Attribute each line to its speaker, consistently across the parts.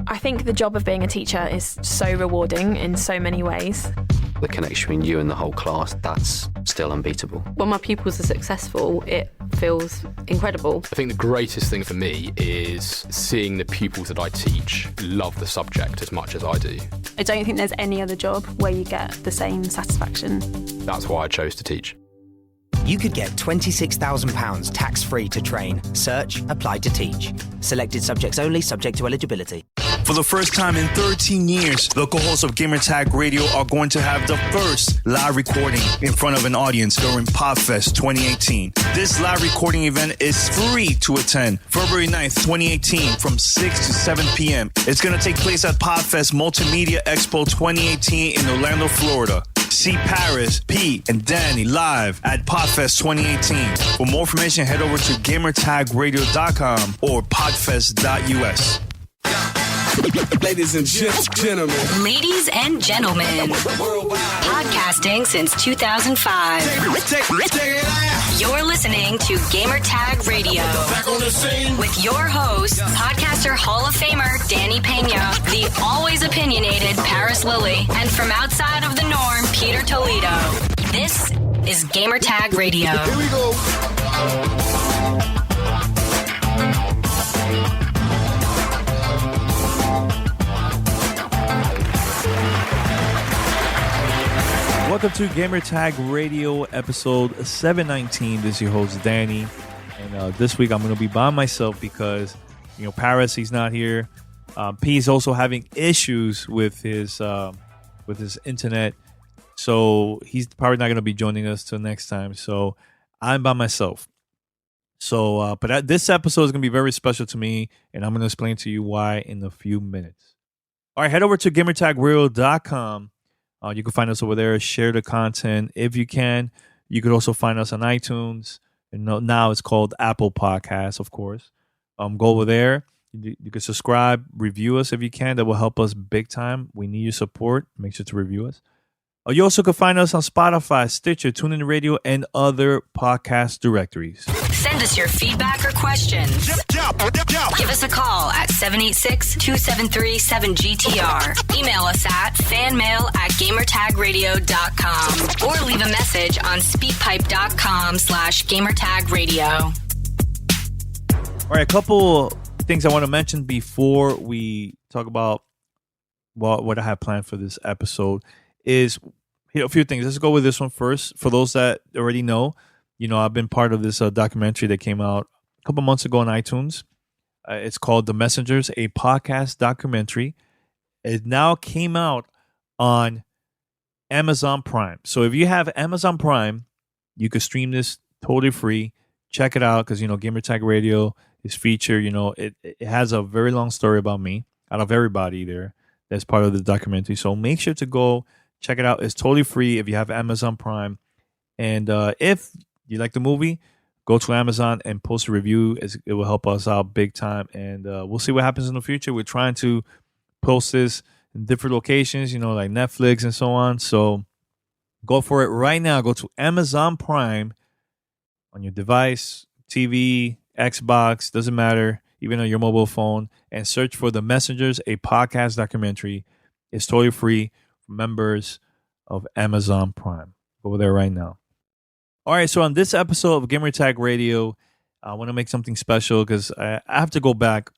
Speaker 1: I think the job of being a teacher is so rewarding in so many ways.
Speaker 2: The connection between you and the whole class, that's still unbeatable.
Speaker 3: When my pupils are successful, it feels incredible.
Speaker 4: I think the greatest thing for me is seeing the pupils that I teach love the subject as much as I do.
Speaker 5: I don't think there's any other job where you get the same satisfaction.
Speaker 4: That's why I chose to teach.
Speaker 6: You could get £26,000 tax-free to train. Search Apply to Teach. Selected subjects only, subject to eligibility.
Speaker 7: For the first time in 13 years, the co-hosts of Gamertag Radio are going to have the first live recording in front of an audience during PodFest 2018. This live recording event is free to attend February 9th, 2018 from 6 to 7 p.m. It's going to take place at PodFest Multimedia Expo 2018 in Orlando, Florida. See Paris, Pete, and Danny live at PodFest 2018. For more information, head over to gamertagradio.com or podfest.us.
Speaker 8: Ladies and gentlemen.
Speaker 9: Ladies and gentlemen. Podcasting since 2005. You're listening to Gamertag Radio. With your host, podcaster Hall of Famer Danny Pena, the always opinionated Paris Lilly, and from outside of the norm, Peter Toledo. This is Gamertag Radio.
Speaker 8: Here we go.
Speaker 10: Welcome to Gamertag Radio episode 719. This is your host Danny, and this week I'm going to be by myself because Paris, he's not here. P is also having issues with his internet, so he's probably not going to be joining us till next time. So I'm by myself. So, but this episode is going to be very special to me, and I'm going to explain to you why in a few minutes. All right, head over to gamertagradio.com. You can find us over there. Share the content if you can. You could also find us on iTunes. And now it's called Apple Podcasts, of course. Go over there. You can subscribe, review us if you can. That will help us big time. We need your support. Make sure to review us. You also can find us on Spotify, Stitcher, TuneIn Radio, and other podcast directories.
Speaker 9: Send us your feedback or questions. Give us a call at 786-273-7GTR. Email us at fanmail@gamertagradio.com or leave a message on speakpipe.com/gamertagradio.
Speaker 10: All right, a couple things I want to mention before we talk about what I have planned for this episode is a few things. Let's go with this one first. For those that already know, I've been part of this documentary that came out a couple months ago on iTunes. It's called The Messengers, a podcast documentary. It now came out on Amazon Prime. So if you have Amazon Prime, you can stream this totally free. Check it out because, Gamertag Radio is featured. It has a very long story about me out of everybody there that's part of the documentary. So make sure to go check it out. It's totally free if you have Amazon Prime. And if you like the movie, go to Amazon and post a review. It will help us out big time. And we'll see what happens in the future. We're trying to post this in different locations, like Netflix and so on. So go for it right now. Go to Amazon Prime on your device, TV, Xbox, doesn't matter, even on your mobile phone, and search for The Messengers, a podcast documentary. It's totally free for members of Amazon Prime. Go over there right now. All right, so on this episode of Gamertag Radio, I want to make something special because I have to go back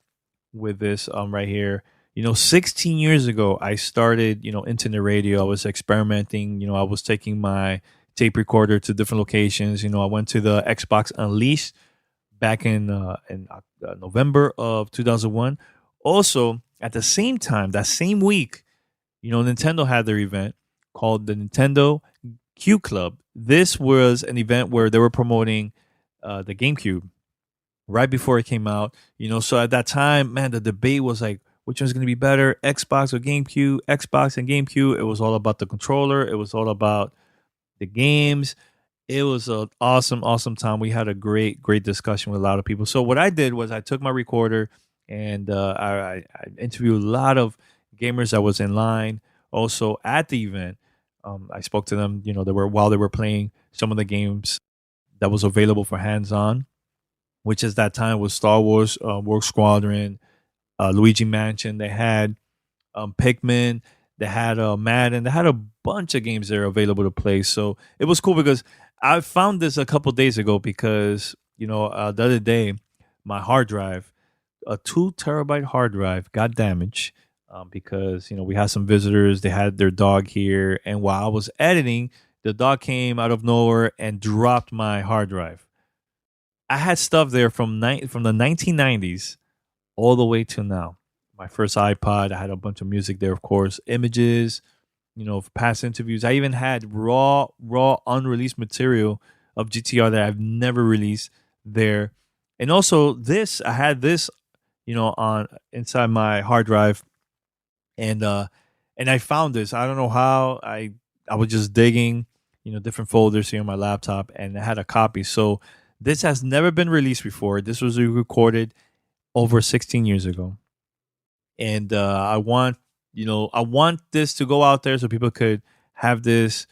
Speaker 10: with this right here. 16 years ago, I started, internet radio. I was experimenting. I was taking my tape recorder to different locations. I went to the Xbox Unleashed back in November of 2001. Also, at the same time, that same week, Nintendo had their event called the Nintendo Q Club. This was an event where they were promoting the GameCube right before it came out. So at that time, man, the debate was like, which one's going to be better, Xbox or GameCube? Xbox and GameCube. It was all about the controller. It was all about the games. It was an awesome, awesome time. We had a great, great discussion with a lot of people. So what I did was I took my recorder and I interviewed a lot of gamers that was in line also at the event. I spoke to them, while they were playing some of the games that was available for hands-on, which at that time was Star Wars, Rogue Squadron, Luigi Mansion. They had Pikmin. They had Madden. They had a bunch of games there available to play. So it was cool because I found this a couple days ago because, the other day, my hard drive, a 2 terabyte hard drive, got damaged because, we had some visitors. They had their dog here. And while I was editing, the dog came out of nowhere and dropped my hard drive. I had stuff there from the 1990s all the way to now. My first iPod, I had a bunch of music there, of course, images, past interviews. I even had raw unreleased material of GTR that I've never released there. And also I had this, on inside my hard drive. And I found this. I don't know how. I was just digging, different folders here on my laptop, and I had a copy. So this has never been released before. This was recorded over 16 years ago. And I want this to go out there so people could have this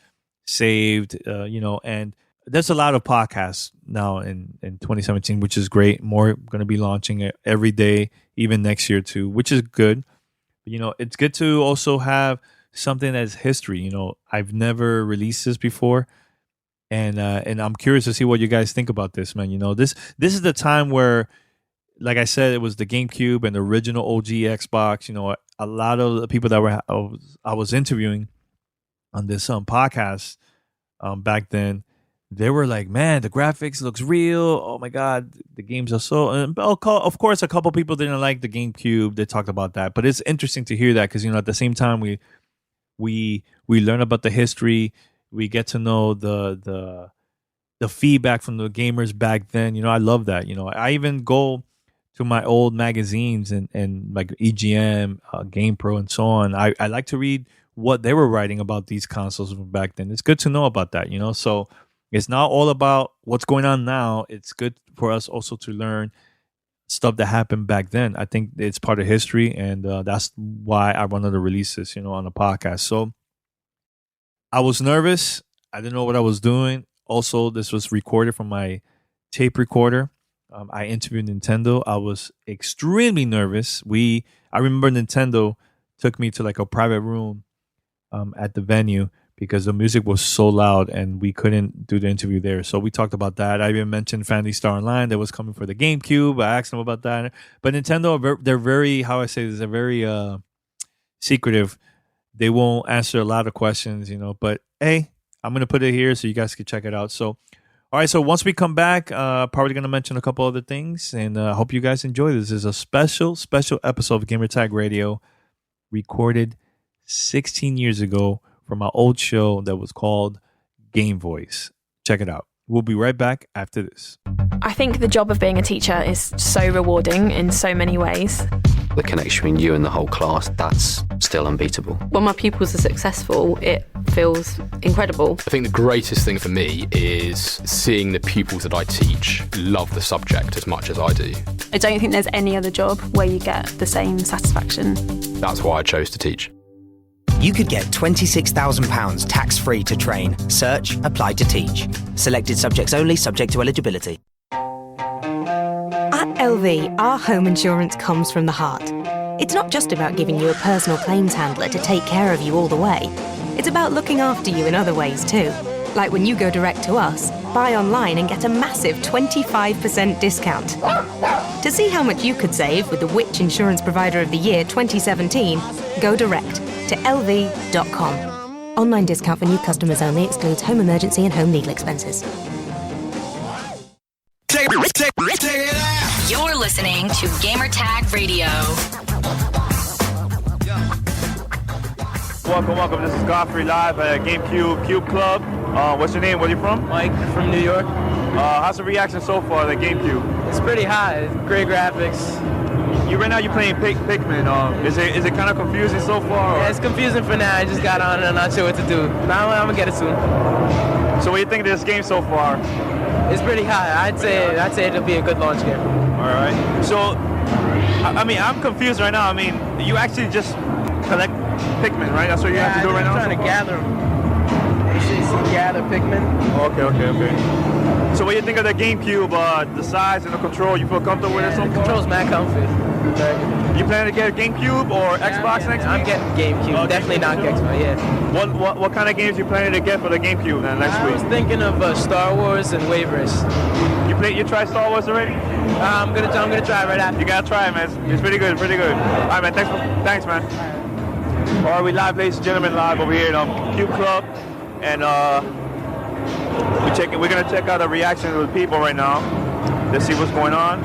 Speaker 10: saved, and there's a lot of podcasts now in 2017, which is great. More going to be launching every day, even next year too, which is good. It's good to also have something that's history. I've never released this before. And I'm curious to see what you guys think about this, man. This is the time where, like I said, it was the GameCube and the original OG Xbox. A lot of the people that I was interviewing on this podcast back then, they were like, "Man, the graphics looks real. Oh my God, the games are so." And of course, a couple people didn't like the GameCube. They talked about that, but it's interesting to hear that because at the same time we learn about the history. We get to know the feedback from the gamers back then. I love that. I even go to my old magazines and like EGM, GamePro, and so on. I like to read what they were writing about these consoles from back then. It's good to know about that, So it's not all about what's going on now. It's good for us also to learn stuff that happened back then. I think it's part of history, and that's why I wanted to release this, on the podcast. So I was nervous. I didn't know what I was doing. Also, this was recorded from my tape recorder. I interviewed Nintendo. I was extremely nervous. I remember Nintendo took me to like a private room at the venue because the music was so loud and we couldn't do the interview there. So we talked about that. I even mentioned Phantasy Star Online that was coming for the GameCube. I asked them about that. But Nintendo, they're very, how I say this, they're very secretive. They won't answer a lot of questions, But hey, I'm going to put it here so you guys can check it out. So, all right. So once we come back, probably going to mention a couple other things. And I hope you guys enjoy this. This is a special episode of Gamertag Radio recorded 16 years ago from my old show that was called Game Voice. Check it out. We'll be right back after this.
Speaker 1: I think the job of being a teacher is so rewarding in so many ways.
Speaker 2: The connection between you and the whole class, that's still unbeatable.
Speaker 3: When my pupils are successful, it feels incredible.
Speaker 4: I think the greatest thing for me is seeing the pupils that I teach love the subject as much as I do.
Speaker 5: I don't think there's any other job where you get the same satisfaction.
Speaker 4: That's why I chose to teach.
Speaker 6: You could get £26,000 tax-free to train. Search, apply to teach. Selected subjects only, subject to eligibility.
Speaker 9: At LV, our home insurance comes from the heart. It's not just about giving you a personal claims handler to take care of you all the way. It's about looking after you in other ways too. Like when you go direct to us, buy online and get a massive 25% discount. To see how much you could save with the Which Insurance Provider of the Year 2017, go direct to lv.com. Online discount for new customers only, excludes home emergency and home legal expenses. You're listening to Gamertag Radio.
Speaker 10: Welcome. This is Godfrey live at GameCube Cube Club. What's your name? Where are you from?
Speaker 11: Mike from New York.
Speaker 10: How's the reaction so far to the GameCube?
Speaker 11: It's pretty high. Great graphics.
Speaker 10: Right now you're playing Pikmin. Is it kind of confusing so far?
Speaker 11: Yeah, it's confusing for now. I just got on and I'm not sure what to do. Now I'm gonna get it soon.
Speaker 10: So what do you think of this game so far?
Speaker 11: It's pretty high. I'd say it'll be a good launch game.
Speaker 10: All right. So, I'm confused right now. You actually just collect Pikmin, right? That's what you have to do right now?
Speaker 11: I'm trying to gather them. You see gather Pikmin.
Speaker 10: Okay. So what do you think of the GameCube, the size and the control? You feel comfortable with it so far?
Speaker 11: The control's mad comfy.
Speaker 10: You planning to get a GameCube or Xbox next week?
Speaker 11: I'm getting GameCube. Definitely not Xbox. Yeah.
Speaker 10: What kind of games you planning to get for the GameCube then next week?
Speaker 11: I was thinking of Star Wars and Wave Race.
Speaker 10: You tried Star Wars already?
Speaker 11: I'm gonna try it right after.
Speaker 10: You gotta try it, man. It's pretty good. All right, man. Thanks, man. All right, we live, ladies and gentlemen, live over here at Cube Club, and we're gonna check out the reaction of the people right now to see what's going on.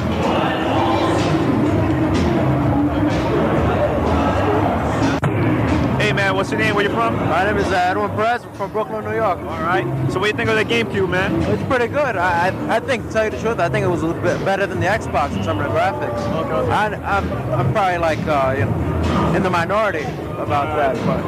Speaker 10: Hey, man, what's your name? Where you from?
Speaker 12: My name is Edwin Perez. I'm from Brooklyn, New York.
Speaker 10: All right. So what do you think of the GameCube, man?
Speaker 12: It's pretty good. I think, to tell you the truth, I think it was a little bit better than the Xbox in some of the graphics.
Speaker 10: Okay.
Speaker 12: I'm probably like in the minority about that, but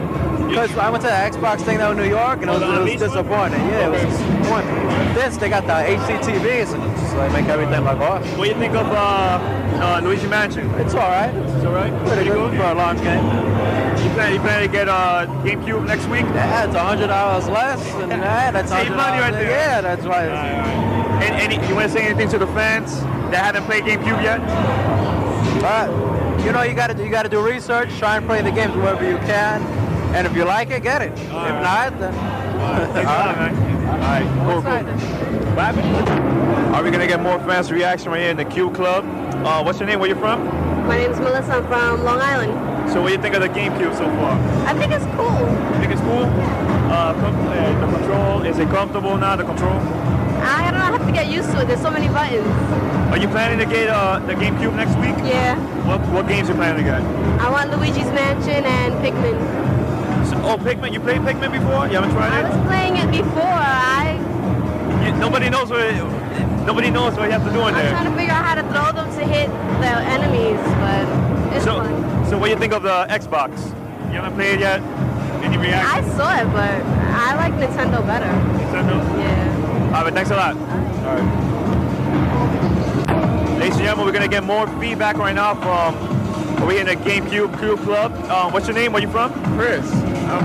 Speaker 12: because I went to the Xbox thing out in New York and it was disappointing. Yeah, it was disappointing. This, they got the HDTVs and it's just like make everything like awesome.
Speaker 10: What do you think of Luigi Mansion?
Speaker 12: It's all right.
Speaker 10: It's all right.
Speaker 12: Pretty good for a launch game.
Speaker 10: You plan to get GameCube next week?
Speaker 12: Yeah, it's $100 less, and that's $100
Speaker 10: right there.
Speaker 12: Yeah, that's right.
Speaker 10: And you want to say anything to the fans that haven't played GameCube yet?
Speaker 12: You know, you got to do research, try and play the games wherever you can, and if you like it, get it. If not, then.
Speaker 10: Thanks a lot, man. All right, cool. What happened? Are we gonna get more fans' reaction right here in the Cube Club? What's your name? Where you from?
Speaker 13: My name is Melissa. I'm from Long Island.
Speaker 10: So what do you think of the GameCube so far?
Speaker 13: I think it's cool.
Speaker 10: You think it's cool? The control, is it comfortable now, the control?
Speaker 13: I don't know, I have to get used to it. There's so many buttons.
Speaker 10: Are you planning to get the GameCube next week?
Speaker 13: Yeah.
Speaker 10: What games you planning to get?
Speaker 13: I want Luigi's Mansion and Pikmin.
Speaker 10: Pikmin, you played Pikmin before? You haven't tried it?
Speaker 13: I was playing it before.
Speaker 10: Nobody knows what you have to do in there.
Speaker 13: I'm trying to figure out how to throw them to hit the enemies, but it's fun.
Speaker 10: So what do you think of the Xbox? You haven't played it yet? Any reaction?
Speaker 13: I saw it, but I like Nintendo better.
Speaker 10: Nintendo?
Speaker 13: Yeah.
Speaker 10: All right, thanks a lot. All right. Ladies and gentlemen, we're going to get more feedback right now from over here in the GameCube Cube Club. What's your name? Where you from?
Speaker 14: Chris. I'm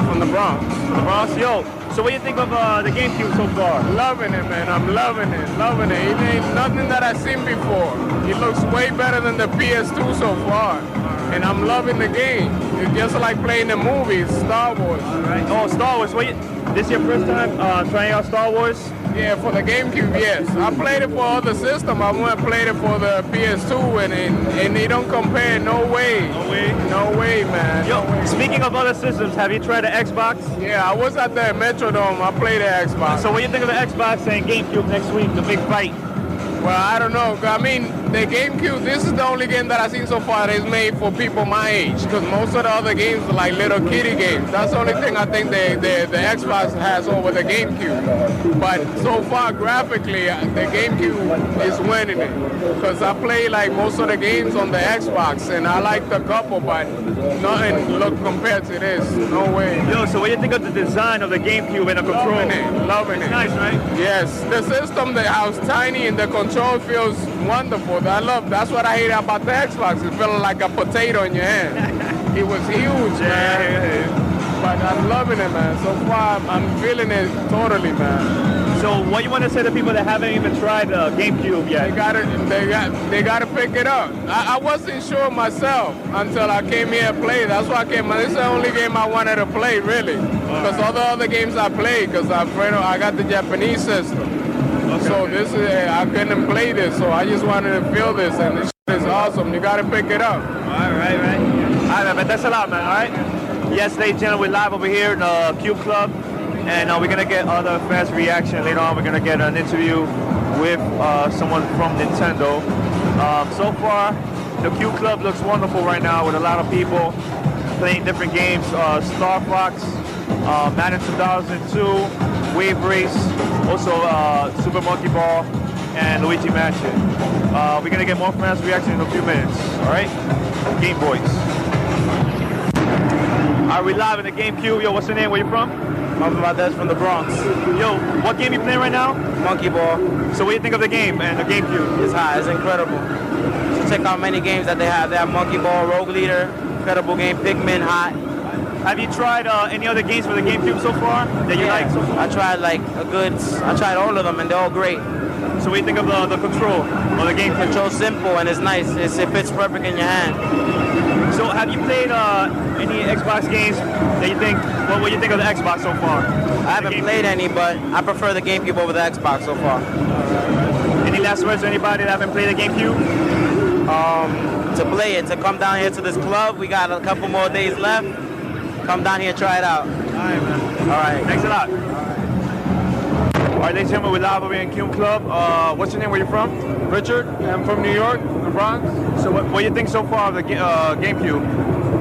Speaker 14: from the Bronx.
Speaker 10: From the Bronx? Yo, so what do you think of the GameCube so far?
Speaker 14: Loving it, man. I'm loving it. It ain't nothing that I've seen before. It looks way better than the PS2 so far. And I'm loving the game. It's just like playing the movies, Star Wars.
Speaker 10: All right. Oh, Star Wars. This is your first time trying out Star Wars?
Speaker 14: Yeah, for the GameCube, yes. I played it for other system. I went and played it for the PS2, and they don't compare. No way. No way, man.
Speaker 10: Yo, speaking of other systems, have you tried the Xbox?
Speaker 14: Yeah, I was at the Metrodome. I played the Xbox.
Speaker 10: So what do you think of the Xbox and GameCube next week, the big fight?
Speaker 14: Well, I don't know. I mean, the GameCube, this is the only game that I've seen so far that is made for people my age. Because most of the other games are like little kiddie games. That's the only thing I think the Xbox has over the GameCube. But so far, graphically, the GameCube is winning it. Because I play like most of the games on the Xbox, and I like the couple, but nothing look compared to this. No way.
Speaker 10: Yo, so what do you think of the design of the GameCube and the control?
Speaker 14: Loving it.
Speaker 10: It's nice, right?
Speaker 14: Yes. The system, the house tiny, and the control feels wonderful. That's what I hate about the Xbox. It feels like a potato in your hand. It was huge, man. But I'm loving it, man. So far, I'm feeling it totally, man.
Speaker 10: So what you want to say to people that haven't even tried the GameCube yet?
Speaker 14: They gotta pick it up. I wasn't sure myself until I came here to play. That's why I came. This is the only game I wanted to play, really. Because all the other games I played, because I got the Japanese system. Okay. So this is I couldn't play this, so I just wanted to feel this, and this is awesome. You gotta pick it up.
Speaker 10: All right, man. That's a lot, man. All right. Yes, ladies and gentlemen, we're live over here in the Cube Club, and we're gonna get other fans' reaction later on. We're gonna get an interview with someone from Nintendo. So far, the Cube Club looks wonderful right now with a lot of people playing different games. Star Fox, Madden 2002. Wave Race, also Super Monkey Ball, and Luigi Mansion. We're gonna get more fans' reaction in a few minutes. All right, Game Boys. Are we live in the GameCube? Yo, what's your name? Where you from?
Speaker 12: I'm from the Bronx.
Speaker 10: Yo, what game you playing right now?
Speaker 12: Monkey Ball.
Speaker 10: So what do you think of the game and the GameCube?
Speaker 12: It's hot. It's incredible. So check out many games that they have. They have Monkey Ball, Rogue Leader, incredible game, Pikmin, hot.
Speaker 10: Have you tried any other games for the GameCube so far that you like so far?
Speaker 12: I tried all of them, and they're all great.
Speaker 10: So what do you think of the control or the game?
Speaker 12: Control's simple and it's nice. It fits perfect in your hand.
Speaker 10: So have you played any Xbox games that you think, what do you think of the Xbox so far?
Speaker 12: I haven't played any, but I prefer the GameCube over the Xbox so far.
Speaker 10: Any last words to anybody that haven't played the GameCube?
Speaker 12: To play it, to come down here to this club. We got a couple more days left. Come down here, try it out.
Speaker 10: All right, man.
Speaker 12: All right.
Speaker 10: Thanks a lot. All right, ladies and gentlemen, we're live over here in Cume Club. What's your name? Where you from?
Speaker 14: Richard, I'm from New York, the Bronx.
Speaker 10: So what do you think so far of the GameCube?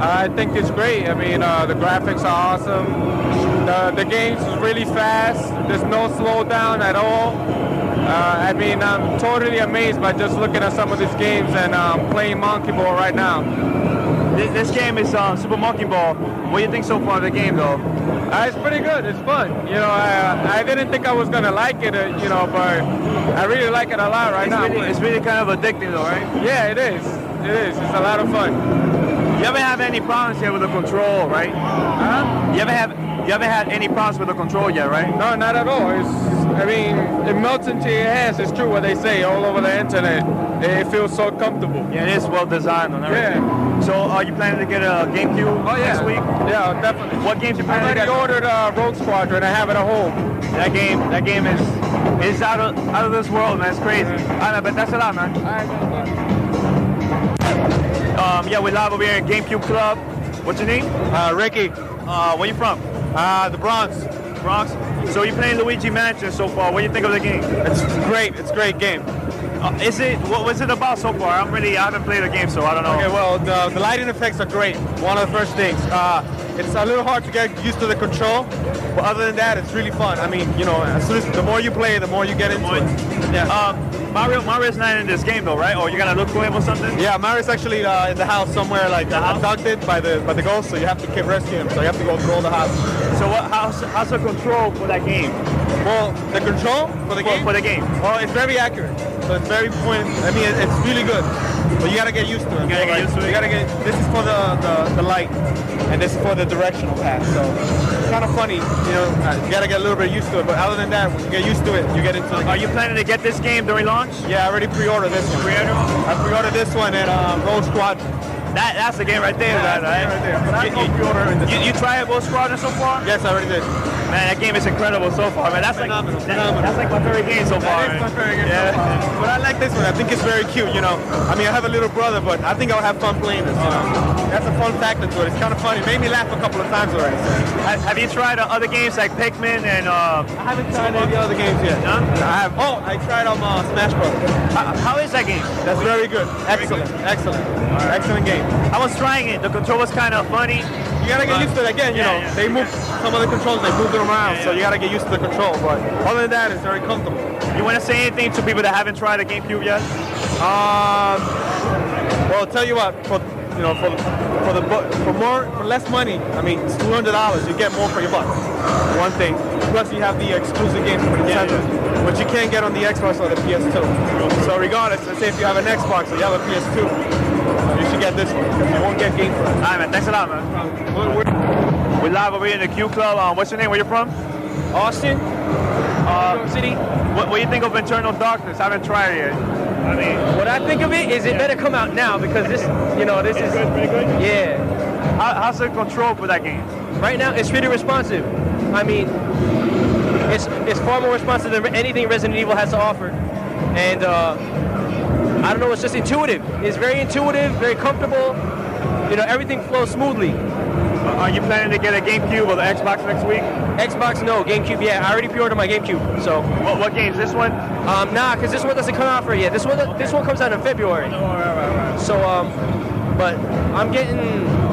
Speaker 14: I think it's great. I mean, the graphics are awesome. The game's really fast. There's no slowdown at all. I mean, I'm totally amazed by just looking at some of these games and playing Monkey Ball right now.
Speaker 10: This game is Super Monkey Ball. What do you think so far of the game, though?
Speaker 14: It's pretty good. It's fun. You know, I didn't think I was gonna like it, you know, but I really like it a lot right now.
Speaker 10: It's really kind of addicting, though, right?
Speaker 14: Yeah, it is. It is. It's a lot of fun.
Speaker 10: You haven't had any problems here with the control, right?
Speaker 14: Huh?
Speaker 10: You haven't had any problems with the control yet, right?
Speaker 14: No, not at all. I mean, it melts into your hands. It's true what they say all over the internet. It feels so comfortable.
Speaker 10: Yeah, it is well designed and everything.
Speaker 14: Yeah.
Speaker 10: So are you planning to get a GameCube next week?
Speaker 14: Yeah, definitely.
Speaker 10: What games you planning to get?
Speaker 14: I already ordered Rogue Squadron. I have it at home.
Speaker 10: That game is out of this world, man. It's crazy. All right, but that's a lot, man.
Speaker 14: All right,
Speaker 10: yeah, we're live over here in GameCube Club. What's your name?
Speaker 14: Ricky.
Speaker 10: Where you from?
Speaker 14: The Bronx.
Speaker 10: Bronx. So you're playing Luigi Mansion so far. What do you think of the game?
Speaker 14: It's great. It's a great game.
Speaker 10: What was it about so far? I haven't played the game, so I don't know.
Speaker 14: Okay, well, the lighting effects are great. One of the first things. It's a little hard to get used to the control, but other than that, it's really fun. I mean, you know, the more you play, the more you get into it.
Speaker 10: Yeah. Mario's not in this game though, right? Or you gotta look for him or something?
Speaker 14: Yeah, Mario's actually in the house somewhere, like abducted by the ghost, so you have to keep rescuing him. So you have to go through all the house.
Speaker 10: So how's the control for that game?
Speaker 14: Well, the control for the game?
Speaker 10: For the game.
Speaker 14: Well, it's very accurate. So it's very point. I mean, it's really good. But you gotta get used to it.
Speaker 10: You gotta get used to it.
Speaker 14: This is for the light, and this is for the directional path. So it's kind of funny, you know. You gotta get a little bit used to it. But other than that, when you get used to it, you get into it.
Speaker 10: Are you planning to get this game during launch?
Speaker 14: Yeah, I already pre-ordered this one. I pre-ordered this one and Rogue Squadron.
Speaker 10: That's the game right there,
Speaker 14: right there. But I don't pre-order in this.
Speaker 10: You tried Rogue Squadron so far?
Speaker 14: Yes, I already did.
Speaker 10: Man, that game is incredible so far, man. That's
Speaker 14: phenomenal.
Speaker 10: That's like my favorite game so far.
Speaker 14: That is my favorite game so far. But I like this one. I think it's very cute, you know. I mean, I have a little brother, but I think I'll have fun playing this, you know. That's a fun factor to it. It's kind of funny. It made me laugh a couple of times already.
Speaker 10: Have you tried other games like Pikmin and...
Speaker 14: I haven't tried any of the other games yet.
Speaker 10: No?
Speaker 14: I have. Oh, I tried Smash Bros.
Speaker 10: How is that game?
Speaker 14: That's very good. Excellent. Excellent. Right. Excellent game.
Speaker 10: I was trying it. The control was kind of funny.
Speaker 14: You gotta get used to it again, you know. They move some of the controls, they move them around, so you gotta get used to the control. But other than that, it's very comfortable.
Speaker 10: You want to say anything to people that haven't tried a GameCube yet?
Speaker 14: Well, I'll tell you what, for less money, I mean, it's $200. You get more for your buck. One thing. Plus, you have the exclusive games for Nintendo, which you can't get on the Xbox or the PS2. So regardless, let's say if you have an Xbox or you have a PS2, you should get this one because you won't get game for it.
Speaker 10: All right, man. Thanks a lot, man. We're live over here in the Q Club. What's your name? Where you from?
Speaker 14: Austin.
Speaker 10: New York City. What do you think of Eternal Darkness? I haven't tried it yet. I mean,
Speaker 11: what I think of it is it better come out now because this is
Speaker 10: good, pretty good.
Speaker 11: Yeah.
Speaker 10: How's the control for that game?
Speaker 11: Right now, it's really responsive. I mean, it's far more responsive than anything Resident Evil has to offer, and I don't know, it's just intuitive. It's very intuitive, very comfortable. You know, everything flows smoothly.
Speaker 10: Are you planning to get a GameCube or the Xbox next week?
Speaker 11: Xbox, no. GameCube, yeah. I already pre-ordered my GameCube. So.
Speaker 10: What game is this one?
Speaker 11: Nah, because this one doesn't come out for yet. This one comes out in February.
Speaker 10: Right.
Speaker 11: So, but I'm getting.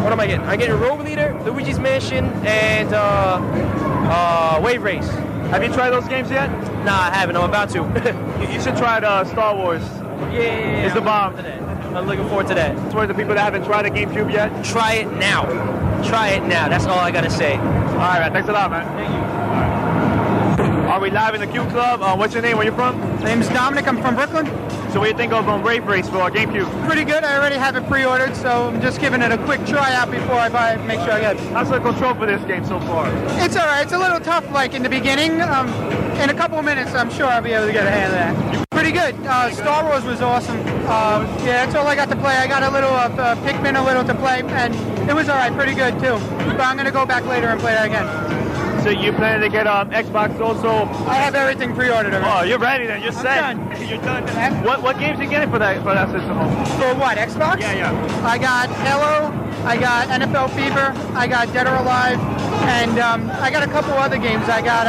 Speaker 11: What am I getting? I'm getting Rogue Leader, Luigi's Mansion, and Wave Race.
Speaker 10: Have you tried those games yet?
Speaker 11: Nah, I haven't. I'm about to.
Speaker 10: You should try Star Wars.
Speaker 11: Yeah.
Speaker 10: It's the bomb.
Speaker 11: I'm looking forward to that.
Speaker 10: For the people that haven't tried a GameCube yet,
Speaker 11: try it now. Try it now. That's all I gotta say.
Speaker 10: All right, man. Thanks a lot, man.
Speaker 11: Thank you.
Speaker 10: All
Speaker 11: we live in the Q Club. What's your name? Where you from?
Speaker 15: Name's Dominic. I'm from Brooklyn.
Speaker 11: So what do you think of Brave Race for GameCube?
Speaker 15: Pretty good. I already have it pre-ordered, so I'm just giving it a quick tryout before I buy it, make sure I get it.
Speaker 11: How's the control for this game so far?
Speaker 15: It's all right. It's a little tough, like in the beginning. In a couple of minutes, I'm sure I'll be able to get a hand of that. Pretty good. Star Wars was awesome. Yeah, that's all I got to play. I got a little Pikmin, a little to play, and it was all right. Pretty good too. But I'm gonna go back later and play that again.
Speaker 11: So you planning to get Xbox also?
Speaker 15: I have everything pre-ordered already.
Speaker 11: Oh, you're ready then. You're set.
Speaker 15: Done.
Speaker 11: You're done. What games are you getting for that system?
Speaker 15: For what, Xbox?
Speaker 11: Yeah.
Speaker 15: I got Halo, I got NFL Fever, I got Dead or Alive, and I got a couple other games. I got,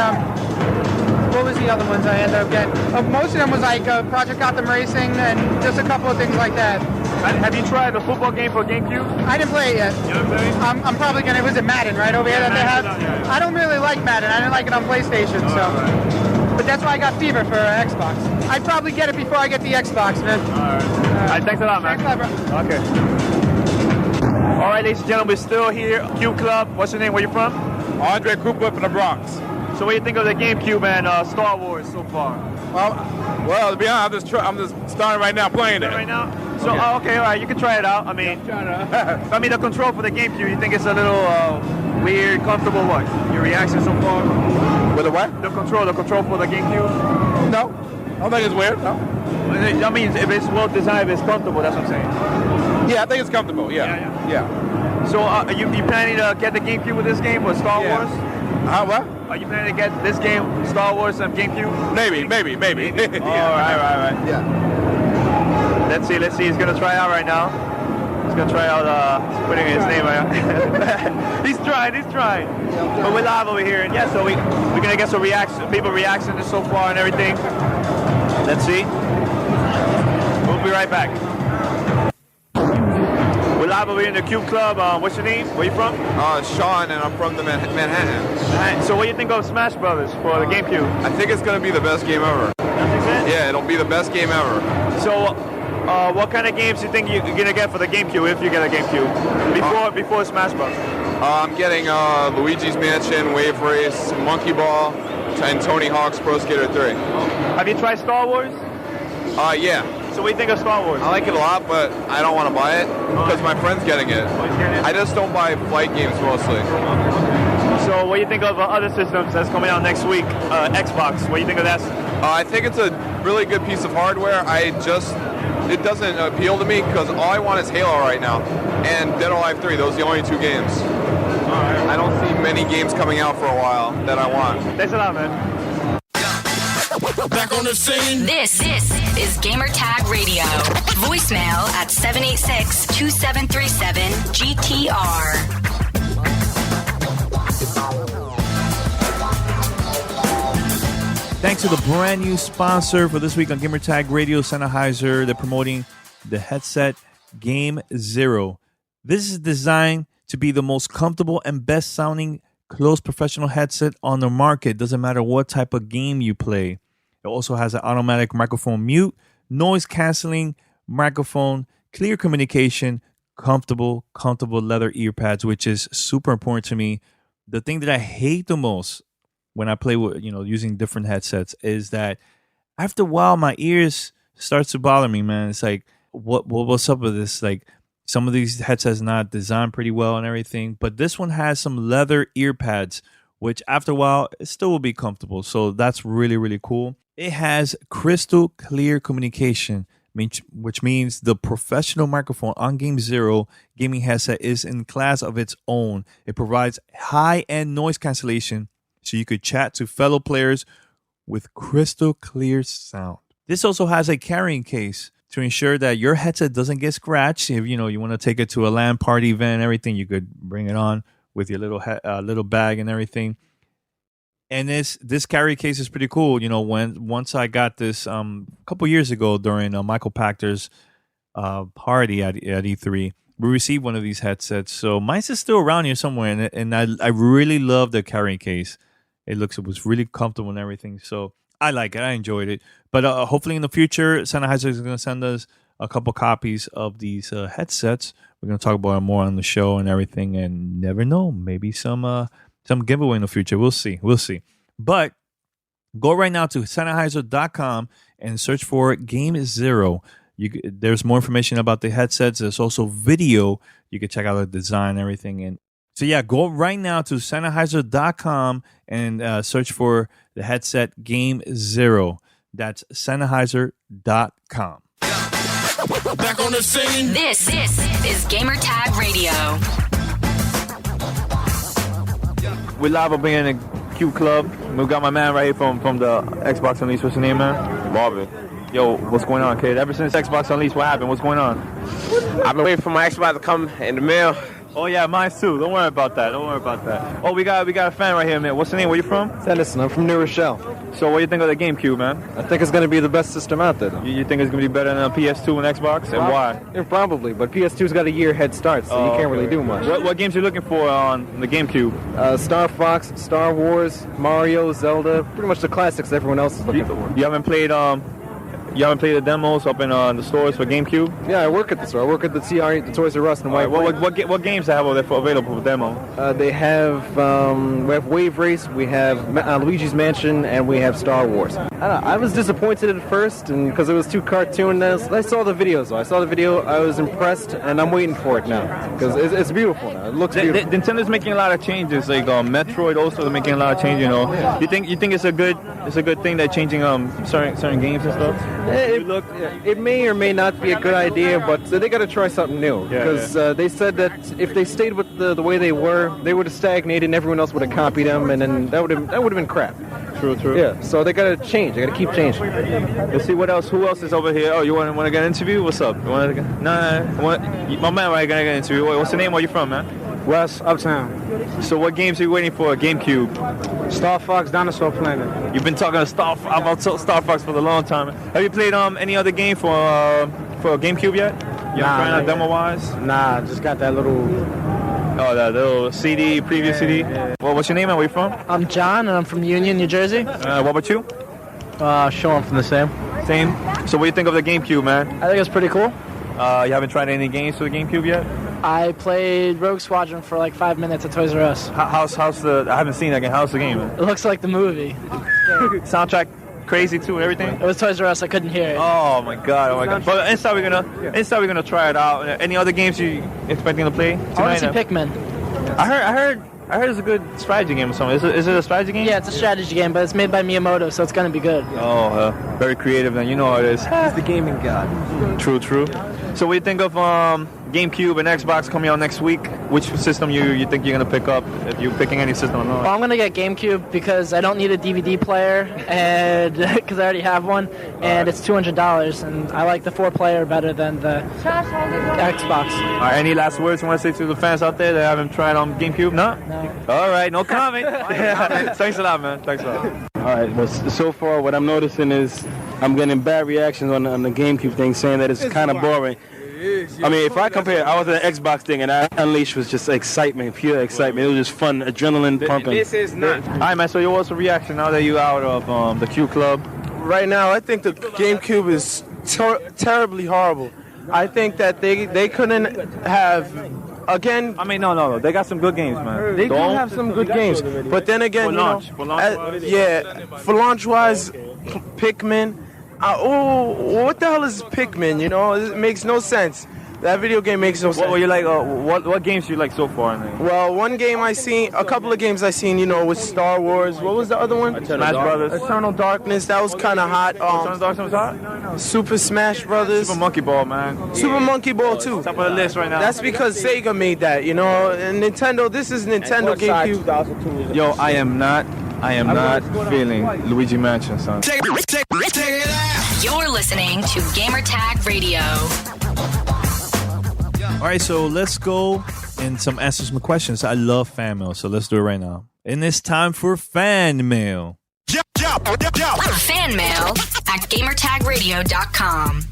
Speaker 15: what was the other ones I ended up getting? Most of them was like Project Gotham Racing and just a couple of things like that.
Speaker 11: Have you tried the football game for GameCube?
Speaker 15: I didn't play it yet.
Speaker 11: You haven't played it?
Speaker 15: I'm probably going to, was it Madden, right, over here that they have?
Speaker 11: Yeah.
Speaker 15: I don't really like Madden. I didn't like it on PlayStation, so. But that's why I got Fever for Xbox. I'd probably get it before I get the Xbox, man.
Speaker 11: All right, thanks a lot, man.
Speaker 15: Thanks a lot, bro.
Speaker 11: Okay. All right, ladies and gentlemen, we're still here. Q Club. What's your name? Where you from?
Speaker 16: Andre Cooper from the Bronx.
Speaker 11: So what do you think of the GameCube and Star Wars so far?
Speaker 16: Well, to be honest, I'm just starting right now playing it.
Speaker 11: Right now? So, okay, all right, you can try it out. I mean, the control for the GameCube, you think it's a little weird, comfortable, what? Your reaction so far?
Speaker 16: With the what?
Speaker 11: The control for the GameCube?
Speaker 16: No, I don't think it's weird, no.
Speaker 11: I mean, if it's well designed, if it's comfortable, that's what I'm saying.
Speaker 16: Yeah, I think it's comfortable, yeah.
Speaker 11: So, are you planning to get the GameCube with this game or Star Wars?
Speaker 16: What?
Speaker 11: Are you planning to get this game, Star Wars, and GameCube?
Speaker 16: Maybe.
Speaker 11: Yeah. All right.
Speaker 16: Yeah.
Speaker 11: Let's see. He's gonna try out right now. He's gonna try out putting his name right. He's trying. But we're live over here, and yeah, so we're gonna get some reaction, people reacting to so far and everything. Let's see. We'll be right back. We're live over here in the Cube Club. What's your name? Where you from?
Speaker 17: Sean, and I'm from the Manhattan.
Speaker 11: So what do you think of Smash Brothers for the GameCube?
Speaker 17: I think it's going to be the best game ever. Yeah, it'll be the best game ever.
Speaker 11: So what kind of games do you think you're going to get for the GameCube if you get a GameCube? Before Smash Bros.
Speaker 17: I'm getting Luigi's Mansion, Wave Race, Monkey Ball, and Tony Hawk's Pro Skater 3.
Speaker 11: Have you tried Star Wars?
Speaker 17: Yeah.
Speaker 11: So what do you think of Star Wars?
Speaker 17: I like it a lot, but I don't want to buy it because my friend's getting it. I just don't buy flight games mostly.
Speaker 11: So what do you think of other systems that's coming out next week? Xbox, what do you think of that?
Speaker 17: I think it's a really good piece of hardware. It doesn't appeal to me because all I want is Halo right now and Dead or Alive 3. Those are the only two games. I don't see many games coming out for a while that I want.
Speaker 11: Thanks a lot, man.
Speaker 9: Back on the scene. This is Gamer Tag Radio. Voicemail at 786-2737-GTR.
Speaker 10: Thanks to the brand new sponsor for this week on Gamer Tag Radio, Sennheiser. They're promoting the headset Game Zero. This is designed to be the most comfortable and best sounding close professional headset on the market. Doesn't matter what type of game you play. It also has an automatic microphone mute, noise canceling microphone, clear communication, comfortable leather ear pads, which is super important to me. The thing that I hate the most when I play with, using different headsets is that after a while my ears starts to bother me, man. It's like, what's up with this? Like, some of these headsets not designed pretty well and everything, but this one has some leather ear pads, which after a while it still will be comfortable. So that's really, really cool. It has crystal clear communication, which means the professional microphone on Game Zero gaming headset is in class of its own. It provides high-end noise cancellation, so you could chat to fellow players with crystal clear sound. This also has a carrying case to ensure that your headset doesn't get scratched. If you want to take it to a LAN party event and everything, you could bring it on with your little bag and everything. And this carry case is pretty cool. Once I got this a couple years ago during Michael Pachter's party at E3, we received one of these headsets. So mine's is still around here somewhere, and I really love the carrying case. It was really comfortable and everything. So I like it. I enjoyed it. But hopefully in the future, Sennheiser is going to send us a couple copies of these headsets. We're going to talk about it more on the show and everything. And never know, maybe some giveaway in the future. We'll see. But Go right now to Sennheiser.com and search for Game Zero. There's more information about the headsets. There's also video. You can check out the design and everything. And so, yeah, go right now to Sennheiser.com and search for the headset Game Zero. That's Sennheiser.com.
Speaker 9: Back on the scene. This is Gamertag Radio.
Speaker 11: We're live up here in the Q Club. We got my man right here from the Xbox Unleashed. What's your name, man? Marvin. Yo, what's going on, kid? Ever since Xbox Unleashed, what happened? What's going on?
Speaker 18: I've been waiting for my Xbox to come in the mail.
Speaker 11: Oh yeah, mine too. Don't worry about that. Oh, we got a fan right here, man. What's the name? Where you from?
Speaker 12: Edison. I'm from New Rochelle.
Speaker 11: So what do you think of the GameCube, man?
Speaker 12: I think it's going to be the best system out there.
Speaker 11: You think it's going to be better than a PS2 and Xbox? And why?
Speaker 12: Yeah, probably, but PS2's got a year head start, so you can't really do much.
Speaker 11: What games are you looking for on the GameCube?
Speaker 12: Star Fox, Star Wars, Mario, Zelda, pretty much the classics everyone else is looking for.
Speaker 11: You haven't played the demos up in the stores for GameCube?
Speaker 12: Yeah, I work at the store. I work at the Toys R Us in White.
Speaker 11: What games they have over there available for demo?
Speaker 12: They have we have Wave Race, we have Luigi's Mansion, and we have Star Wars. I was disappointed at first, and because it was too cartoon. I saw the videos. I saw the video. I was impressed, and I'm waiting for it now because it's beautiful now. It looks beautiful.
Speaker 11: Nintendo's making a lot of changes. Like Metroid also they're making a lot of changes. You know, you think it's a good thing they're changing certain games and stuff?
Speaker 12: It may or may not be a good idea, but they got to try something new because they said that if they stayed with the way they would have stagnated, and everyone else would have copied them, and then that would have been crap.
Speaker 11: True.
Speaker 12: Yeah, so they got to change. They got to keep changing.
Speaker 11: Let's see what else. Who else is over here? Oh, you want to get an interview? What's up? My man right gonna get an interview. What's the name? Where you from, man?
Speaker 19: West, Uptown.
Speaker 11: So what games are you waiting for? GameCube.
Speaker 19: Star Fox, Dinosaur Planet.
Speaker 11: You've been talking about Star Fox for a long time. Have you played any other game for GameCube yet? You haven't tried demo-wise?
Speaker 19: Nah, just got that little...
Speaker 11: Oh, that little CD, previous CD?
Speaker 19: Yeah.
Speaker 11: Well, what's your name and where you from?
Speaker 19: I'm John, and I'm from Union, New Jersey.
Speaker 11: What about you?
Speaker 19: Sean from the same.
Speaker 11: Same? So what do you think of the GameCube, man?
Speaker 19: I think it's pretty cool.
Speaker 11: You haven't tried any games for the GameCube yet?
Speaker 19: I played Rogue Squadron for like 5 minutes at Toys R Us.
Speaker 11: I haven't seen that game. How's the game?
Speaker 19: It looks like the movie.
Speaker 11: Soundtrack crazy too and everything?
Speaker 19: It was Toys R Us. I couldn't hear it.
Speaker 11: Oh my god. But inside we're gonna try it out. Any other games you expecting to play tonight?
Speaker 19: I want to see Pikmin.
Speaker 11: I heard it's a good strategy game or something. Is it a strategy game?
Speaker 19: Yeah, it's a strategy game, but it's made by Miyamoto, so it's gonna be good.
Speaker 11: Oh, very creative then. You know how it is.
Speaker 12: He's the gaming god.
Speaker 11: True. So what do you think of GameCube and Xbox coming out next week? Which system you think you're gonna pick up if you're picking any system or not?
Speaker 19: Well, I'm gonna get GameCube because I don't need a DVD player, and because I already have one, and it's $200, and I like the 4-player better than the Xbox.
Speaker 11: All right, any last words you want to say to the fans out there that haven't tried on GameCube? No. All right, no comment. Thanks a lot, man. Thanks a lot.
Speaker 20: All right, well, so far what I'm noticing is I'm getting bad reactions on the GameCube thing, saying that it's kind of boring. I mean, if I compare, I was at an Xbox thing, and Unleashed was just excitement, pure excitement. It was just fun, adrenaline pumping.
Speaker 18: This is not.
Speaker 11: All right, man, so what's the reaction now that you're out of the Q Club?
Speaker 18: Right now, I think the GameCube is terribly horrible. I think that they couldn't have... Again,
Speaker 11: I mean, no. They got some good games, man.
Speaker 18: They do have some good games, but then again, for launch-wise, Pikmin. What the hell is Pikmin? You know, it makes no sense. That video game makes no sense.
Speaker 11: What you like? What games do you like so far?
Speaker 18: Well, one game I seen, a couple of games I seen, you know, was Star Wars. What was the other one?
Speaker 11: Smash Brothers.
Speaker 18: Eternal Darkness. That was kind of hot.
Speaker 11: Eternal Darkness was hot.
Speaker 18: Super Smash Brothers.
Speaker 11: Super Monkey Ball, man.
Speaker 18: Super Monkey Ball too.
Speaker 11: Top of the list right now.
Speaker 18: That's because Sega made that, you know. And Nintendo. This is Nintendo GameCube.
Speaker 11: Yo, I am not feeling Luigi Mansion, son.
Speaker 9: You're listening to Gamertag Radio.
Speaker 10: All right, so let's go and some answers some questions. I love fan mail, so let's do it right now. And it's time for fan mail.
Speaker 9: Fan mail at gamertagradio.com.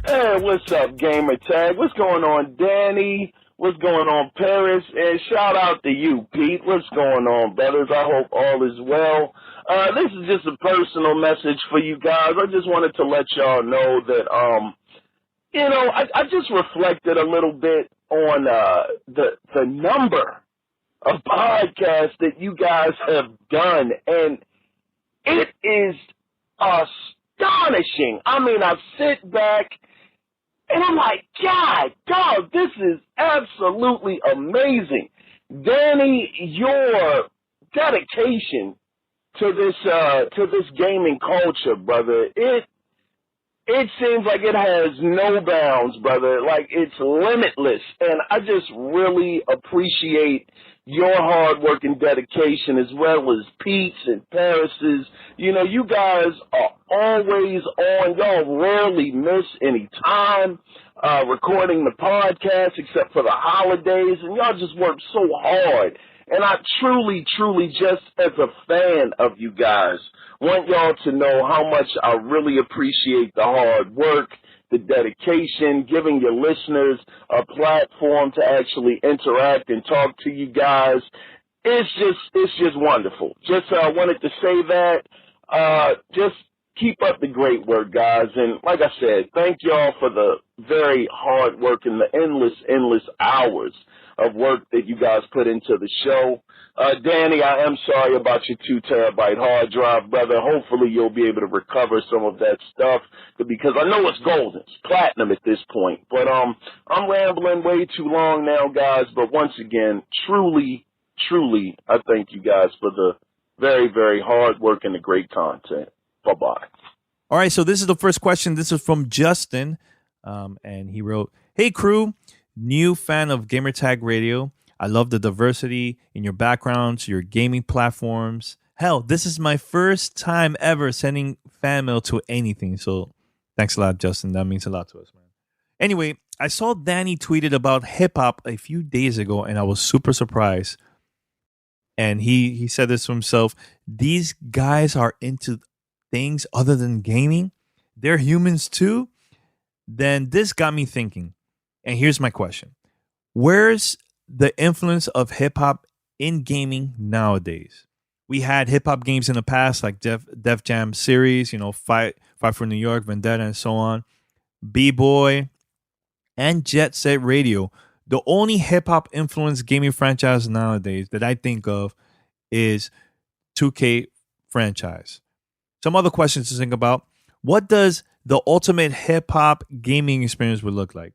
Speaker 21: Hey, what's up, Gamertag? What's going on, Danny? What's going on, Paris? And shout out to you, Pete. What's going on, brothers? I hope all is well. This is just a personal message for you guys. I just wanted to let y'all know that, you know, I just reflected a little bit on the number of podcasts that you guys have done, and it is astonishing. I mean, I sit back and I'm like, God, dog, this is absolutely amazing. Danny, your dedication to this gaming culture, brother, it seems like it has no bounds, brother. Like, it's limitless. And I just really appreciate your hard work and dedication, as well as Pete's and Paris's. You know, you guys are always on. Y'all rarely miss any time recording the podcast, except for the holidays. And y'all just work so hard. And I truly, truly, just as a fan of you guys, want y'all to know how much I really appreciate the hard work, the dedication, giving your listeners a platform to actually interact and talk to you guys. It's just wonderful. Just wanted to say that. Just keep up the great work, guys. And like I said, thank y'all for the very hard work and the endless hours of work that you guys put into the show. Danny, I am sorry about your 2 terabyte hard drive, brother. Hopefully you'll be able to recover some of that stuff, because I know it's golden. It's platinum at this point. But I'm rambling way too long now, guys. But once again, truly, I thank you guys for the very, very hard work and the great content. Bye-bye.
Speaker 10: All right, so this is the first question. This is from Justin, and he wrote, "Hey, crew, new fan of Gamertag Radio. I love the diversity in your backgrounds, your gaming platforms. Hell, this is my first time ever sending fan mail to anything. So thanks a lot, Justin. That means a lot to us, man. Anyway, I saw Danny tweeted about hip-hop a few days ago, and I was super surprised. And he said this to himself. These guys are into things other than gaming. They're humans too. Then this got me thinking. And here's my question. Where's the influence of hip-hop in gaming nowadays? We had hip-hop games in the past, like Def Jam series, you know, Fight for New York, Vendetta, and so on. B-Boy and Jet Set Radio. The only hip-hop influenced gaming franchise nowadays that I think of is 2K franchise. Some other questions to think about. What does the ultimate hip-hop gaming experience would look like?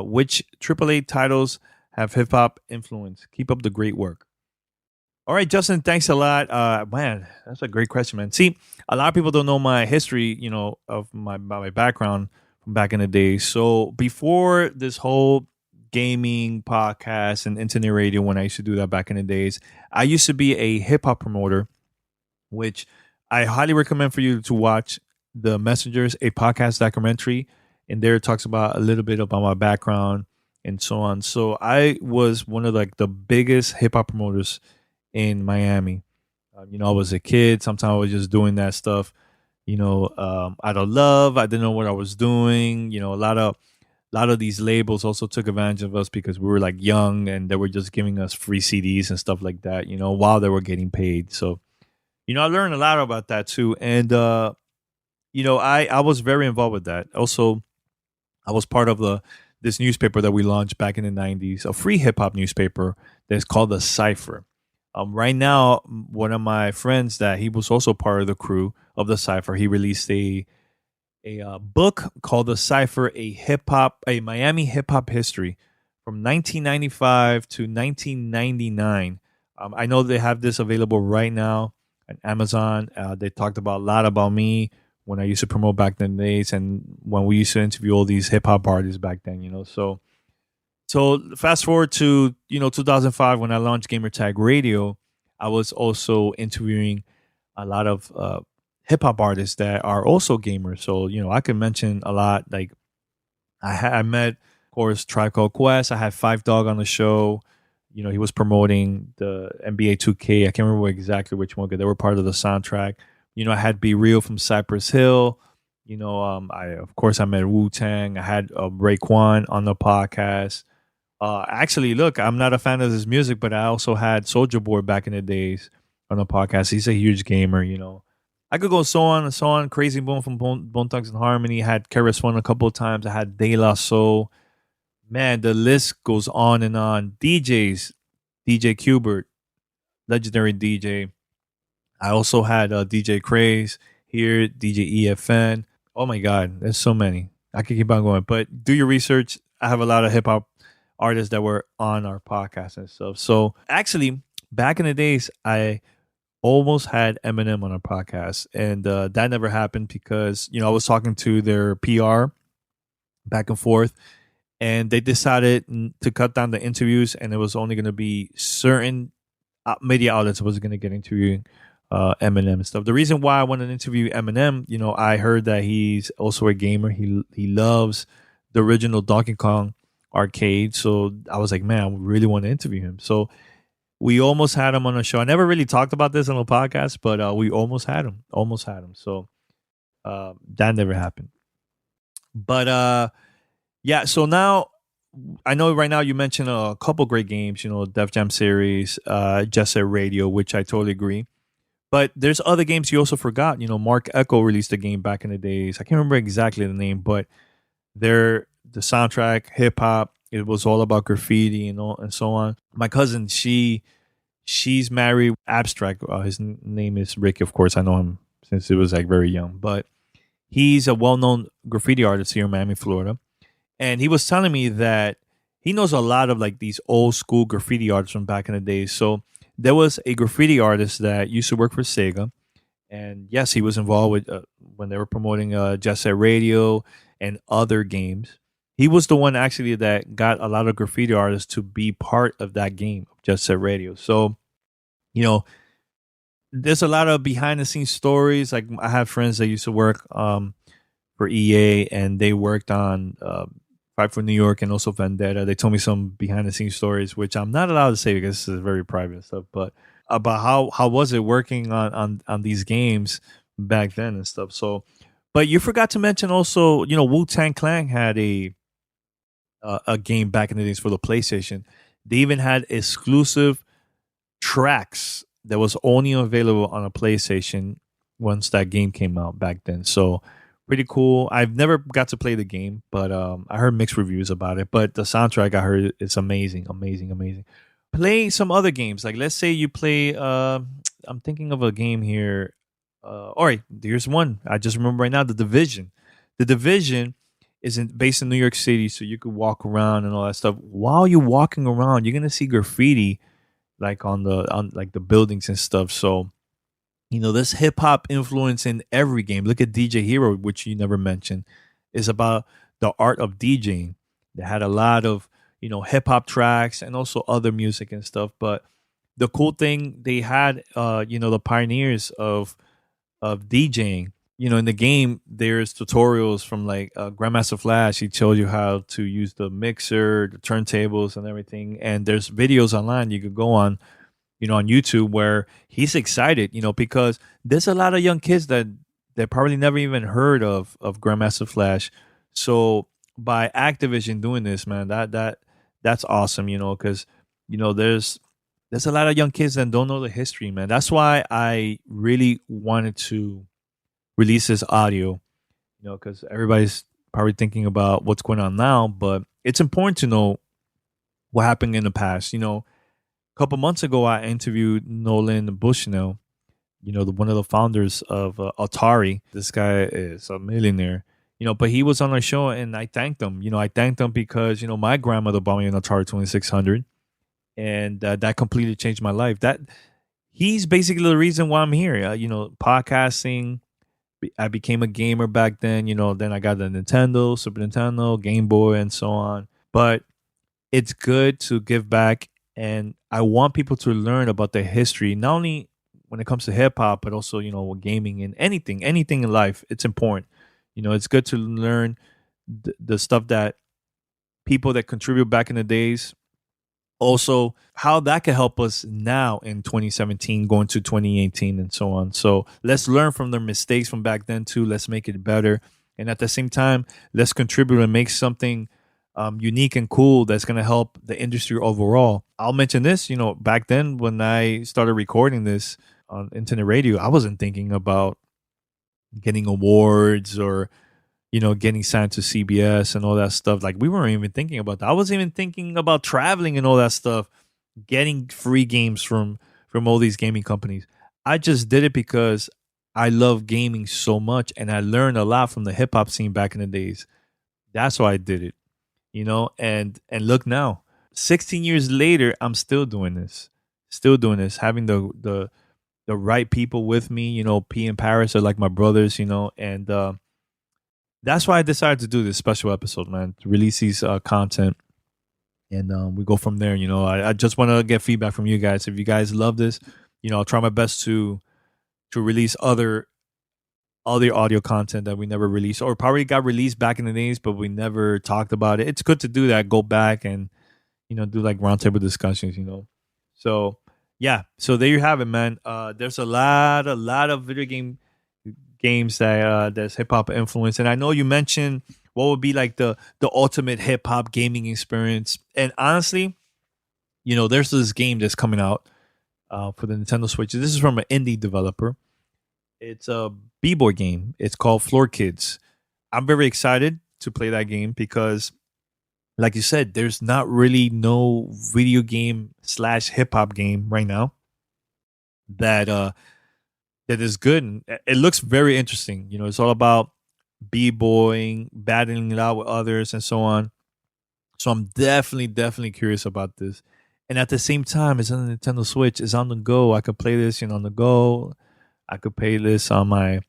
Speaker 10: Which AAA titles have hip-hop influence? Keep up the great work. All right, Justin, thanks a lot. Man, that's a great question, man. See, a lot of people don't know my history, you know, of my background from back in the day. So before this whole gaming podcast and internet radio, when I used to do that back in the days, I used to be a hip-hop promoter, which I highly recommend for you to watch The Messengers, a podcast documentary. And there it talks about a little bit about my background and so on. So I was one of like the biggest hip hop promoters in Miami. You know, I was a kid. Sometimes I was just doing that stuff, you know, out of love. I didn't know what I was doing. You know, a lot of these labels also took advantage of us because we were like young and they were just giving us free CDs and stuff like that, you know, while they were getting paid. So, you know, I learned a lot about that too. And, you know, I was very involved with that. Also, I was part of this newspaper that we launched back in the 90s, a free hip-hop newspaper that's called The Cypher. Right now, one of my friends that he was also part of the crew of The Cypher, he released a book called The Cypher, a Miami hip-hop history from 1995 to 1999. I know they have this available right now on Amazon. They talked a lot about me when I used to promote back in the days and when we used to interview all these hip hop artists back then, you know. So fast forward to, you know, 2005 when I launched Gamertag Radio, I was also interviewing a lot of hip hop artists that are also gamers. So, you know, I could mention a lot. Like I met, of course, Tribe Called Quest. I had Five Dog on the show. You know, he was promoting the NBA 2K. I can't remember exactly which one, because they were part of the soundtrack. You know, I had Be Real from Cypress Hill. You know, I met Wu-Tang. I had Raekwon on the podcast. Actually, look, I'm not a fan of his music, but I also had Soulja Boy back in the days on the podcast. He's a huge gamer, you know. I could go so on and so on. Crazy Bone from Bone Thugs and Harmony. I had KRS-One a couple of times. I had De La Soul. Man, the list goes on and on. DJs DJ Qbert, legendary DJ. I also had DJ Craze here, DJ EFN. Oh my God, there's so many. I could keep on going, but do your research. I have a lot of hip hop artists that were on our podcast and stuff. So actually, back in the days, I almost had Eminem on our podcast, and that never happened because I was talking to their PR back and forth, and they decided to cut down the interviews, and it was only going to be certain media outlets that was going to get interviewing Eminem and stuff. The reason why I wanted to interview Eminem, I heard that he's also a gamer. He loves the original Donkey Kong arcade. So I was like, man, I really want to interview him. So we almost had him on a show. I never really talked about this on the podcast, but we almost had him. So that never happened. But yeah, so now I know right now you mentioned a couple great games, Def Jam series, Jet Set Radio, which I totally agree. But there's other games you also forgot. Mark Echo released a game back in the days. I can't remember exactly the name, but the soundtrack, hip hop, it was all about graffiti and so on. My cousin, she's married Abstract. His name is Ricky, of course. I know him since he was like very young, but he's a well-known graffiti artist here in Miami, Florida. And he was telling me that he knows a lot of like these old school graffiti artists from back in the days. So there was a graffiti artist that used to work for Sega. And yes, he was involved with when they were promoting Jet Set Radio and other games. He was the one actually that got a lot of graffiti artists to be part of that game, Jet Set Radio. So, there's a lot of behind the scenes stories. Like I have friends that used to work for EA, and they worked on Fight for New York and also Vendetta. They told me some behind the scenes stories, which I'm not allowed to say because this is very private stuff, but about how was it working on these games back then and stuff. So, but you forgot to mention also, Wu-Tang Clan had a game back in the days for the PlayStation. They even had exclusive tracks that was only available on a PlayStation once that game came out back then. So pretty cool. I've never got to play the game, but I heard mixed reviews about it. But the soundtrack I heard it's amazing. Play some other games. Like let's say you play. I'm thinking of a game here. All right, here's one. I just remember right now. The Division. The Division is based in New York City, so you could walk around and all that stuff. While you're walking around, you're gonna see graffiti like on the buildings and stuff. So there's hip hop influence in every game. Look at DJ Hero, which you never mentioned, is about the art of DJing. They had a lot of hip hop tracks and also other music and stuff. But the cool thing, they had the pioneers of DJing. In the game, there's tutorials from like Grandmaster Flash. He tells you how to use the mixer, the turntables, and everything. And there's videos online you could go on, on YouTube where he's excited, because there's a lot of young kids that probably never even heard of Grandmaster Flash. So by Activision doing this, man, that's awesome, because there's a lot of young kids that don't know the history, man. That's why I really wanted to release this audio, because everybody's probably thinking about what's going on now, but it's important to know what happened in the past. A couple months ago, I interviewed Nolan Bushnell, one of the founders of Atari. This guy is a millionaire, but he was on our show, and I thanked him. I thanked him because, my grandmother bought me an Atari 2600, and that completely changed my life. That he's basically the reason why I'm here. Podcasting. I became a gamer back then, then I got the Nintendo, Super Nintendo, Game Boy, and so on. But it's good to give back, and I want people to learn about the history, not only when it comes to hip hop, but also, gaming and anything in life. It's important. It's good to learn the stuff that people that contribute back in the days, also how that could help us now in 2017 going to 2018 and so on. So let's learn from their mistakes from back then too. Let's make it better, and at the same time, let's contribute and make something unique and cool that's going to help the industry overall. I'll mention this, back then when I started recording this on internet radio, I wasn't thinking about getting awards or getting signed to CBS and all that stuff. Like we weren't even thinking about that. I wasn't even thinking about traveling and all that stuff getting free games from all these gaming companies. I just did it because I love gaming so much, and I learned a lot from the hip hop scene back in the days. That's why I did it, you know. And look now, 16 years later, I'm still doing this, having the right people with me. You know, P and Paris are like my brothers, you know, and that's why I decided to do this special episode, man, to release these content. And we go from there. You know, I just want to get feedback from you guys. If you guys love this, you know, I'll try my best to release other audio content that we never released, or probably got released back in the days, but we never talked about it. It's good to do that. Go back and, you know, do like roundtable discussions, you know. So yeah, so there you have it, man. There's a lot of video games that that's hip hop influence, and I know you mentioned what would be like the ultimate hip hop gaming experience. And honestly, you know, there's this game that's coming out for the Nintendo Switch. This is from an indie developer. It's a b-boy game. It's called Floor Kids. I'm very excited to play that game because, like you said, there's not really no video game / hip hop game right now that is good. And it looks very interesting. You know, it's all about b-boying, battling it out with others, and so on. So I'm definitely curious about this. And at the same time, it's on the Nintendo Switch. It's on the go. I could play this, you know, on the go. I could play this I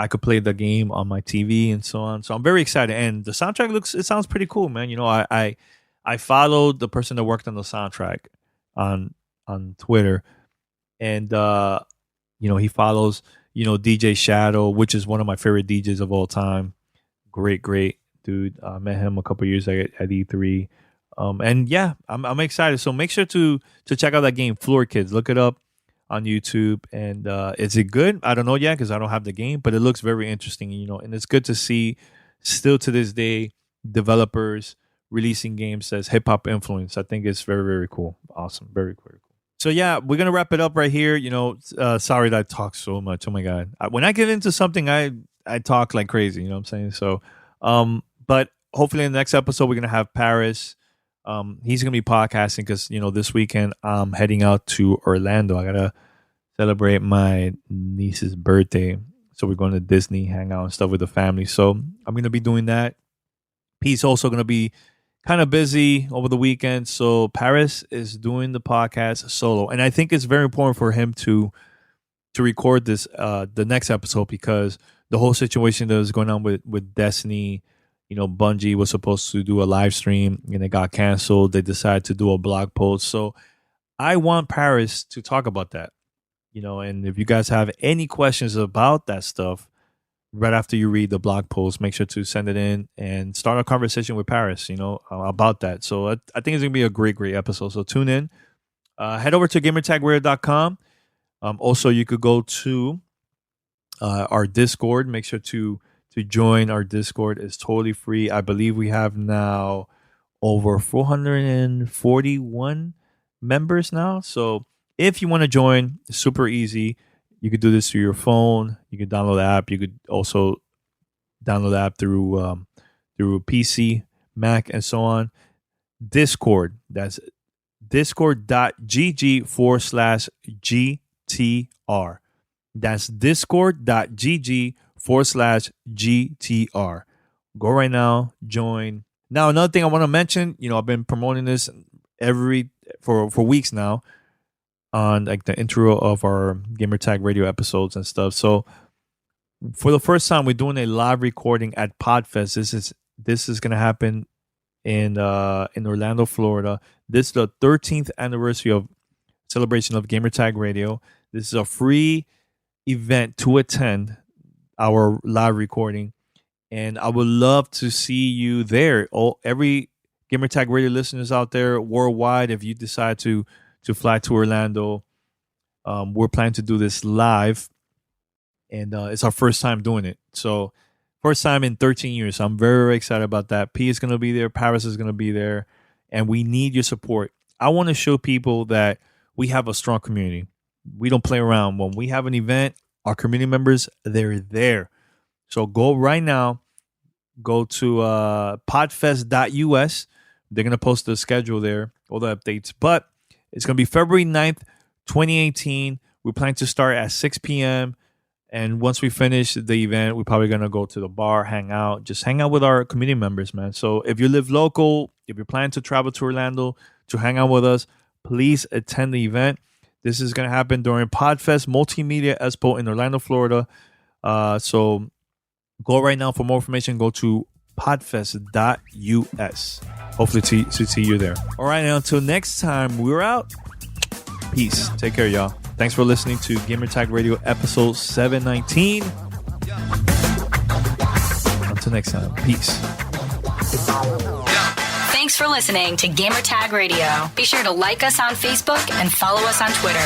Speaker 10: could play the game on my TV and so on. So I'm very excited. And the soundtrack sounds pretty cool, man. You know, I followed the person that worked on the soundtrack on Twitter, and you know, he follows, you know, DJ Shadow, which is one of my favorite DJs of all time. Great dude. I met him a couple years at E3. And yeah, I'm excited. So make sure to check out that game, Floor Kids. Look it up on YouTube. And is it good? I don't know yet because I don't have the game, but it looks very interesting, you know, and it's good to see still to this day developers releasing games as hip hop influence. I think it's very cool. Awesome. Very cool. So yeah, we're gonna wrap it up right here. You know, sorry that I talk so much. Oh my god, when I get into something, I talk like crazy. You know what I'm saying? So, but hopefully in the next episode we're gonna have Paris. He's gonna be podcasting because, you know, this weekend I'm heading out to Orlando. I gotta celebrate my niece's birthday, so we're going to Disney, hang out and stuff with the family. So I'm gonna be doing that. He's also gonna be kind of busy over the weekend, so Paris is doing the podcast solo, and I think it's very important for him to record this the next episode because the whole situation that was going on with Destiny. You know, Bungie was supposed to do a live stream and it got canceled. They decided to do a blog post. So I want Paris to talk about that, you know, and if you guys have any questions about that stuff right after you read the blog post, make sure to send it in and start a conversation with Paris, you know, about that. So I think it's going to be a great episode. So tune in. Head over to gamertagradio.com. Also, you could go to our Discord. Make sure to join our Discord. It's totally free. I believe we have now over 441 members now. So if you want to join, it's super easy. You could do this through your phone. You could download the app. You could also download the app through PC, Mac, and so on. Discord. That's discord.gg/GTR. That's discord.gg/GTR. Go right now, join. Now, another thing I want to mention, you know, I've been promoting this for weeks now on like the intro of our Gamertag Radio episodes and stuff. So for the first time, we're doing a live recording at Podfest. This is going to happen in Orlando, Florida. This is the 13th anniversary of celebration of Gamertag Radio. This is a free event to attend our live recording, and I would love to see you there. Every Gamertag Radio listeners out there worldwide, if you decide to fly to Orlando, we're planning to do this live, and it's our first time doing it. So first time in 13 years. So I'm very, very excited about that. P is going to be there. Paris is going to be there, and we need your support. I want to show people that we have a strong community. We don't play around. When we have an event, our community members, they're there. So go right now. Go to podfest.us. They're going to post the schedule there, all the updates. But It's going to be February 9th, 2018. We plan to start at 6 p.m. And once we finish the event, we're probably going to go to the bar, hang out with our community members, man. So if you live local, if you're planning to travel to Orlando to hang out with us, please attend the event. This is going to happen during Podfest Multimedia Expo in Orlando, Florida. So go right now for more information. Go to podfest.us. Hopefully to see you there. All right, now until next time, we're out. Peace. Take care, y'all. Thanks for listening to Gamertag Radio episode 719. Until next time, peace.
Speaker 9: Thanks for listening to Gamertag Radio. Be sure to like us on Facebook and follow us on Twitter.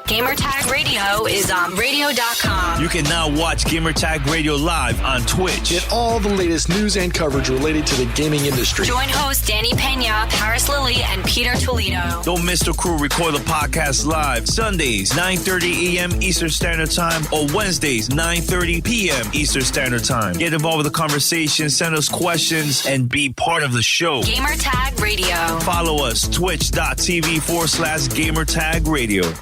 Speaker 9: Gamertag Radio is on radio.com.
Speaker 7: You can now watch Gamertag Radio live on Twitch.
Speaker 22: Get all the latest news and coverage related to the gaming industry.
Speaker 9: Join hosts Danny Pena, Paris Lilly, and Peter Toledo.
Speaker 7: Don't miss the crew record the podcast live Sundays, 9:30 a.m. Eastern Standard Time or Wednesdays, 9:30 p.m. Eastern Standard Time. Get involved with the conversation, send us questions, and be part of the show.
Speaker 9: Gamertag Radio.
Speaker 7: Follow us, twitch.tv/Gamertag Radio.